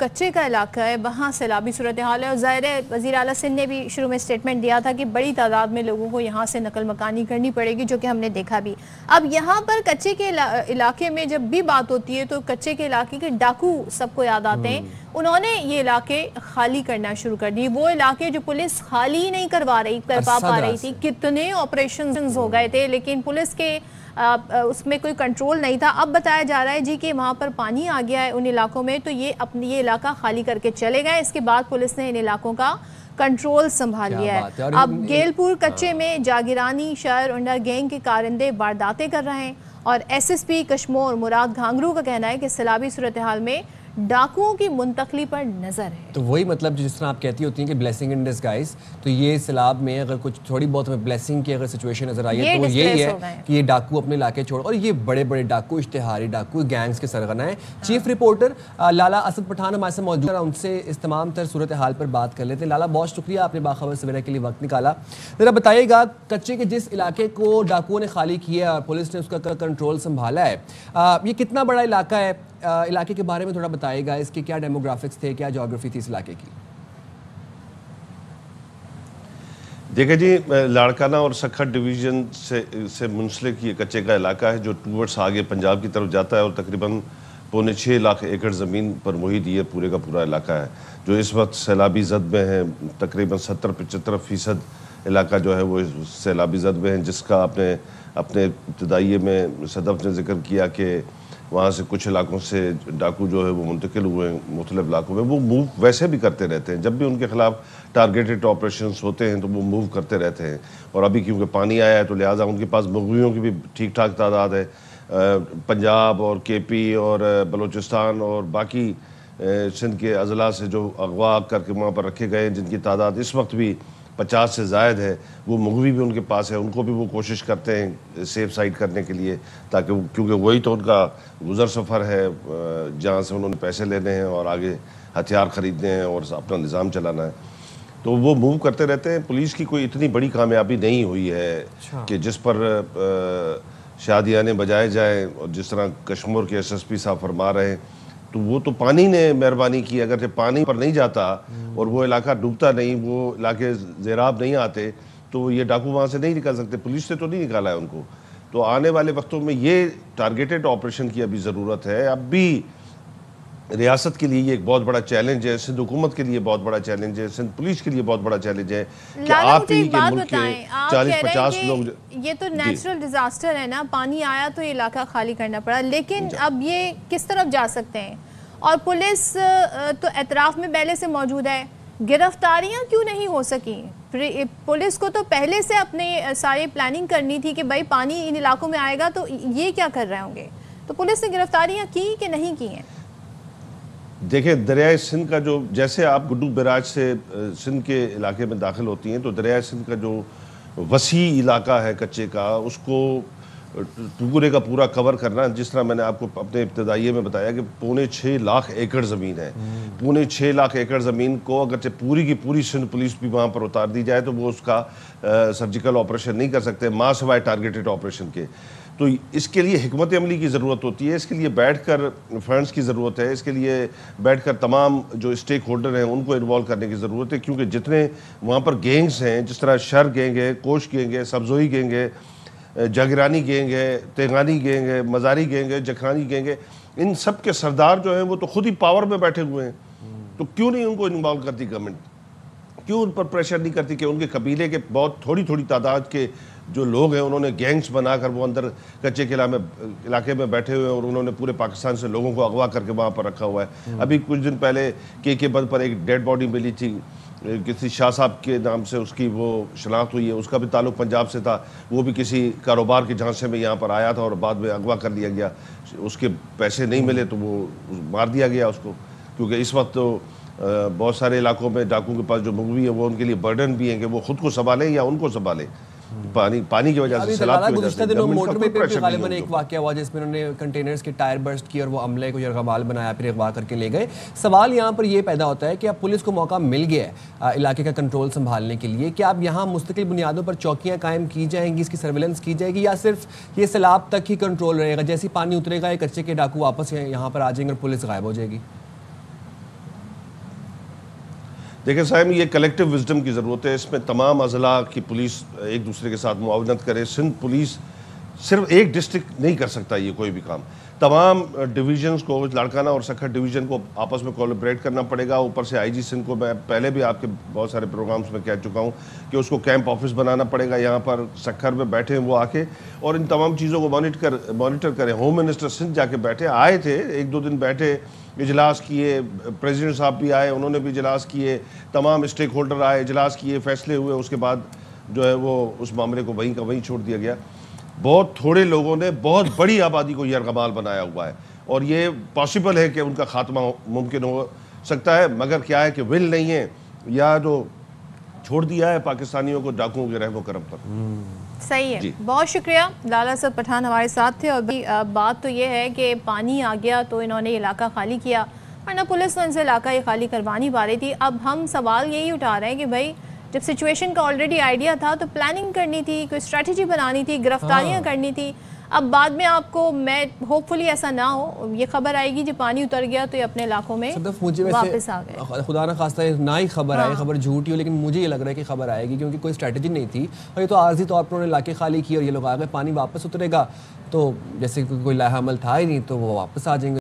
कच्चे का इलाका है, वहाँ सैलाबी सूरत हाल है और ज़ाहिर है वज़ीर आला सिंध ने भी शुरू में स्टेटमेंट दिया था कि बड़ी तादाद में लोगों को यहाँ से नकल मकानी करनी पड़ेगी, जो कि हमने देखा भी। अब यहाँ पर कच्चे के इलाके में जब भी बात होती है तो कच्चे के इलाके के डाकू सबको याद आते हैं। उन्होंने ये इलाके खाली करना शुरू कर दिए, वो इलाके जो पुलिस खाली नहीं कर पा रही थी। कितने ऑपरेशंस हो गए थे लेकिन पुलिस के उसमें कोई कंट्रोल नहीं था। अब बताया जा रहा है जी कि वहाँ पर पानी आ गया है उन इलाकों में, तो ये इलाका खाली करके चले गए। इसके बाद पुलिस ने इन इलाकों का कंट्रोल संभाल लिया है। अब गेलपुर कच्चे में जागिरानी शहर अंडर गैंग के कारिंदे वारदातें कर रहे हैं और SSP कश्मीर मुराद घांगरू का कहना है कि सैलाबी सूरत हाल में डाकुओं की मुंतकली पर नजर है। तो वही मतलब जिस तरह आप कहती होती हैं कि ब्लेसिंग इन डिस्गाइज, तो ये सैलाब में अगर कुछ थोड़ी बहुत हमें ब्लेसिंग की अगर सिचुएशन नजर आई है तो वो यही है कि ये डाकू अपने इलाके छोड़, और ये बड़े बड़े डाकू, इश्तिहारी डाकू, गैंग्स के सरगना है। चीफ रिपोर्टर लाला असद पठान हमारे साथ मौजूद है, उनसे इस तमाम तर सूरत हाल पर बात कर लेते हैं। लाला, बहुत शुक्रिया आपने बाखबर सवेरा के लिए वक्त निकाला। जरा बताइएगा, कच्चे के जिस इलाके को डाकुओं ने खाली किया और पुलिस ने उसका कंट्रोल संभाला है, ये कितना बड़ा इलाका है? इलाके के बारे में थोड़ा बताइएगा, इसके क्या डेमोग्राफिक्स थे, क्या ज्योग्राफी थी इस इलाके की? देखिए जी, लाड़काना और सखर डिवीज़न से मुंसलिक ये कच्चे का इलाका है जो टूवर्ड्स आगे पंजाब की तरफ जाता है और तकरीबन 6.25 लाख एकड़ ज़मीन पर मुहित ये पूरे का पूरा इलाका है जो इस वक्त सैलाबी जद में है। तकरीबन 70-75% इलाका जो है वो सैलाबी जद में है, जिसका अपने इब्तदाइये में सदफ ने जिक्र किया कि वहाँ से कुछ इलाकों से डाकू जो है वो मुंतकिल हुए हैं मुख्तलिफ इलाकों में। वो मूव वैसे भी करते रहते हैं, जब भी उनके खिलाफ टारगेटेड ऑपरेशंस होते हैं तो वो मूव करते रहते हैं। और अभी क्योंकि पानी आया है तो लिहाजा उनके पास मुगवियों की भी ठीक ठाक तादाद है। पंजाब और KP और बलूचिस्तान और बाकी सिंध के अजला से जो अगवा करके वहाँ पर रखे गए हैं, जिनकी तादाद इस वक्त भी 50 से ज़ायद है, वो मुगवी भी उनके पास है। उनको भी वो कोशिश करते हैं सेफ साइड करने के लिए, ताकि क्योंकि वही तो उनका गुज़र सफ़र है जहाँ से उन्होंने पैसे लेने हैं और आगे हथियार ख़रीदने हैं और अपना निज़ाम चलाना है, तो वो मूव करते रहते हैं। पुलिस की कोई इतनी बड़ी कामयाबी नहीं हुई है कि जिस पर शादियाने बजाए जाए, और जिस तरह कश्मीर के SSP साहब फरमा रहे हैं, तो वो तो पानी ने मेहरबानी की। अगर जब पानी पर नहीं जाता और वो इलाका डूबता नहीं, वो इलाके ज़ेराब नहीं आते, तो ये डाकू वहाँ से नहीं निकल सकते। पुलिस ने तो नहीं निकाला है उनको। तो आने वाले वक्तों में ये टारगेटेड ऑपरेशन की अभी ज़रूरत है। अब भी रियासत के लिए ये एक बहुत बड़ा चैलेंज है, सिंध हुकूमत के लिए बहुत बड़ा चैलेंज है, सिंध पुलिस के लिए बहुत बड़ा चैलेंज है कि आप ही के मुल्क के 40-50 लोग। ये तो नेचुरल डिजास्टर है ना, पानी आया तो ये इलाका खाली करना पड़ा, लेकिन अब ये किस तरफ जा सकते हैं? और पुलिस तो एतराफ़ में पहले से मौजूद है, गिरफ्तारियां क्यों नहीं हो सकी? पुलिस को तो पहले से अपने सारी प्लानिंग करनी थी कि भाई पानी इन इलाकों में आएगा, तो ये क्या कर रहे होंगे? तो पुलिस ने गिरफ्तारियां की कि नहीं की हैं? देखिए, दरियाए सिंध का जो, जैसे आप गुड्डू बैराज से सिंध के इलाके में दाखिल होती हैं, तो दरियाए सिंध का जो वसी इलाका है कच्चे का, उसको पूरे का पूरा कवर करना, जिस तरह मैंने आपको अपने इब्तदाइये में बताया कि 6.25 लाख एकड़ ज़मीन है। 6.25 लाख एकड़ ज़मीन को अगर पूरी की पूरी सिंध पुलिस भी वहाँ पर उतार दी जाए तो वो उसका सर्जिकल ऑपरेशन नहीं कर सकते, माँ सिवाय टारगेटेड ऑपरेशन के। तो इसके लिए हिकमत अमली की ज़रूरत होती है, इसके लिए बैठकर फंड्स की ज़रूरत है, इसके लिए बैठकर तमाम जो स्टेक होल्डर हैं उनको इन्वॉल्व करने की ज़रूरत है। क्योंकि जितने वहाँ पर गैंग्स हैं, जिस तरह शर गैंग है, कोश गैंग है, सब्जोई गैंग है, जागिरानी गैंग है, तेगानी गैंग है, मज़ारी गैंग है, जखरानी गैंग है, इन सब के सरदार जो हैं वो तो खुद ही पावर में बैठे हुए हैं। तो क्यों नहीं उनको इन्वॉल्व करती गवर्नमेंट? क्यों उन पर प्रेशर नहीं करती कि उनके कबीले के बहुत थोड़ी तादाद के जो लोग हैं उन्होंने गैंग्स बनाकर वो अंदर कच्चे के इलाके में बैठे हुए हैं और उन्होंने पूरे पाकिस्तान से लोगों को अगवा करके वहाँ पर रखा हुआ है। अभी कुछ दिन पहले KK बंद पर एक डेड बॉडी मिली थी, किसी शाह साहब के नाम से उसकी वो शनाख्त हुई है, उसका भी ताल्लुक पंजाब से था। वो भी किसी कारोबार के झांसे में यहाँ पर आया था और बाद में अगवा कर लिया गया। उसके पैसे नहीं मिले तो वो मार दिया गया उसको, क्योंकि इस वक्त तो बहुत सारे इलाकों में डाकू के पास जो मुगवी है वो उनके लिए बर्डन भी है कि वो खुद को संभालें या उनको संभालें। पानी की वजह से, सैलाब की वजह से मोटरवे पे गालिबन एक वाकया हुआ जिसमें उन्होंने कंटेनर्स के टायर बर्स्ट किए और वो अमले को यरगमाल बनाया, फिर अगवा करके ले गए। सवाल यहाँ पर ये पैदा होता है कि अब पुलिस को मौका मिल गया है इलाके का कंट्रोल संभालने के लिए, कि अब यहाँ मुस्तकिल बुनियादों पर चौकियाँ कायम की जाएंगी, इसकी सर्विलेंस की जाएगी, या सिर्फ ये सैलाब तक ही कंट्रोल रहेगा? जैसे पानी उतरेगा ये कच्चे के डाकू वापस यहाँ पर आ जाएंगे और पुलिस गायब हो जाएगी? देखिए साहब, ये कलेक्टिव विजडम की ज़रूरत है। इसमें तमाम अजला की पुलिस एक दूसरे के साथ मुआवनत करे। सिंध पुलिस सिर्फ एक डिस्ट्रिक्ट नहीं कर सकता ये कोई भी काम। तमाम डिवीजन्स को, लाड़काना और सखर डिवीज़न को आपस में कोलैबोरेट करना पड़ेगा। ऊपर से आईजी सिंध को, मैं पहले भी आपके बहुत सारे प्रोग्राम्स में कह चुका हूँ कि उसको कैंप ऑफिस बनाना पड़ेगा। यहाँ पर सखर में बैठे वो आके और इन तमाम चीज़ों को मॉनिटर करें। होम मिनिस्टर सिंध जाके बैठे, आए थे, 1-2 दिन बैठे, इजलास किए, प्रेसिडेंट साहब भी आए, उन्होंने भी इजलास किए, तमाम स्टेक होल्डर आए, इजलास किए, फैसले हुए। उसके बाद जो है वो उस मामले को वहीं का वहीं छोड़ दिया गया। बहुत थोड़े लोगों ने बहुत बड़ी आबादी को यरगमाल बनाया हुआ है और ये पॉसिबल है कि उनका खात्मा मुमकिन हो सकता है, मगर क्या है कि विल नहीं है, या जो छोड़ दिया है पाकिस्तानियों को डाकुओं के रहमो करम पर। सही है, बहुत शुक्रिया। लाला सर पठान हमारे साथ थे। और भी बात तो ये है कि पानी आ गया तो इन्होंने इलाका खाली किया, वरना पुलिस तो इनसे इलाका ये खाली करवा नहीं पा रही थी। अब हम सवाल यही उठा रहे हैं कि भाई जब सिचुएशन का ऑलरेडी आइडिया था तो प्लानिंग करनी थी, कोई स्ट्रेटजी बनानी थी, गिरफ्तारियां करनी थी। अब बाद में आपको, मैं होपफुली ऐसा ना हो, ये खबर आएगी जब पानी उतर गया तो ये अपने इलाकों में वापस आ गए। खुदा ना खास्ता ना ही खबर आए, खबर झूठी हो, लेकिन मुझे ये लग रहा है कि खबर आएगी क्योंकि कोई स्ट्रेटजी नहीं थी और ये तो आर्जी तौर पर उन्होंने इलाके खाली किए और ये लोग आ गए। पानी वापस उतरेगा तो जैसे कोई लाहा अमल था ही नहीं तो वो वापस आ जाएंगे।